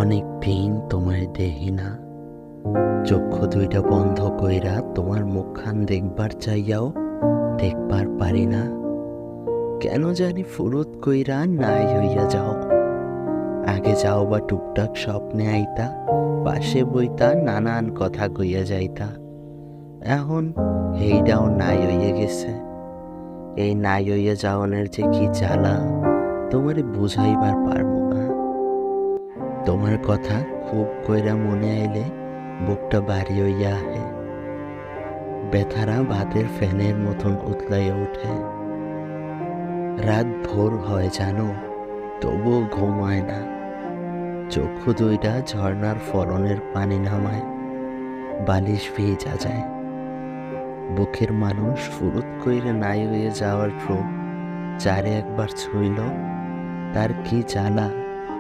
অনেক দিন তোমায় দেহি না, চক্ষু দুইটা বন্ধ কইরা তোমার মুখখান দেখবার চাইয়াও দেখবার পারি না। কেন জানি ফুরুত কইরা নাই হইয়া যাও। আগে যাও বা টুকটাক স্বপ্নে আইতা, পাশে বইতা নানান কথা কইয়া যাইতা। এখন এইটাও নাই হইয়া গেছে। এই নাই হইয়া যাওয়ানের যে কি জ্বালা তোমারে বুঝাইবার পারবো না। তোমার কথা খুব কইরা মনে আইলে বুকটা ভারী হইয়া আহে, ব্যথারা ভাতের ফ্যানের মতন উতলাইয়া ওঠে। রাত ভোর হয় জানো, তবুও ঘুম হয় না। চক্ষু দুইটা ঝর্ণার ফলনের পানি নামায়, বালিশ ভিজা যায়। বুকের মানুষ ফুরুত কইরে নাই হয়ে যাওয়ার রূপ যারে একবার ছুঁইল, তার কি জ্বালা,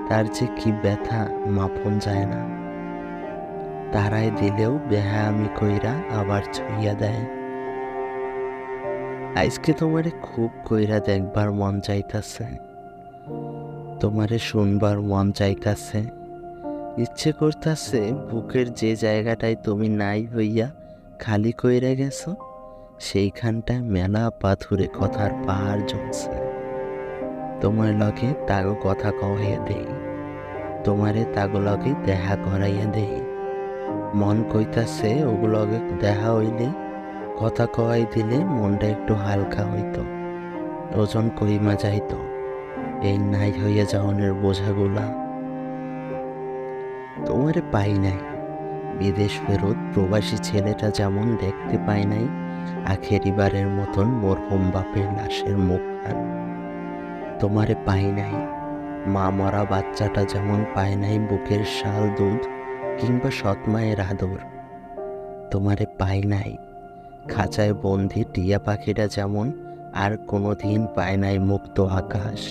তার যে কি ব্যথা মাপন যায় না। তারাই দিলেও বেহায়ামি কইরা আবার ছুঁইয়া দেয়। আজকে তোমারে খুব কইরা দেখবার মন চাইতাছে, তোমারে শুনবার মন চাইতাছে। ইচ্ছে করতাছে বুকের যে জায়গাটায় তুমি নাই হইয়া খালি কইরা গেছো, সেইখানটায় মেলা পাথুরে কথার পাহাড় জমছে। তোমার লগে তাগো কথা কহিয়া দেই, তোমারে তাগো লগে দেখা করাইয়া দেই। মন কইতাছে ওগুলগে দেখা হইলে, কথা কওয়াই দিলে মনটা একটু হালকা হইতো, ওজন কইমা যাইতো এই নাই হইয়া যাওয়ানের বোঝাগুলা। তোমারে পাই নাই, বিদেশ ফেরত প্রবাসী ছেলেটা যেমন দেখতে পাই নাই আখেরিবারের মতন মরহুম বাপের লাশের মুখখান। তোমারে পাই নাই, মা মরা বাচ্চাটা যেমন পায় নাই বুকের শাল দুধ কিংবা সৎমায়ের আদর। তোমারে পাই নাই, খাঁচায় বন্দি টিয়া পাখিটা যেমন আর কোনোদিন পায় নাই মুক্ত আকাশ।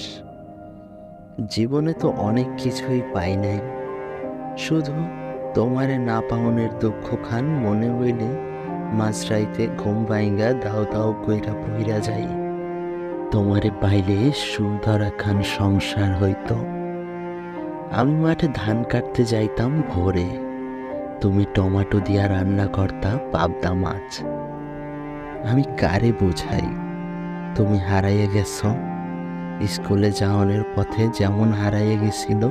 জীবনে তো অনেক কিছুই পাই নাই, শুধু তোমারে না পাওনের দুঃখখান মনে হইলে মাঝরাইতে ঘুম ভাইঙ্গা দাও দাও কইরা বইরা যাই। তোমারে পাইলে সুন্দর খান সংসার হইতো। আমি মাঠে ধান কাটতে যাইতাম ভোরে, তুমি টমেটো দিয়া রান্না করতা পাবদা মাছ। আমি কারে বুঝাই তুমি হারাইয়া গেছ, স্কুলে যাওয়ানোর পথে যেমন হারাইয়া গেছিল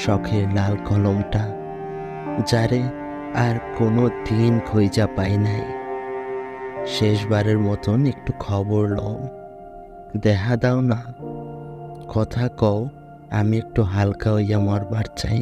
শখের লাল কলমটা, যারে আর কোনো দিন খুঁজা পাই নাই। শেষবারের মতন একটু খবর লও, দেখা দাও না, কথা কও, আমি একটু হালকা হইয়া মরবার চাই।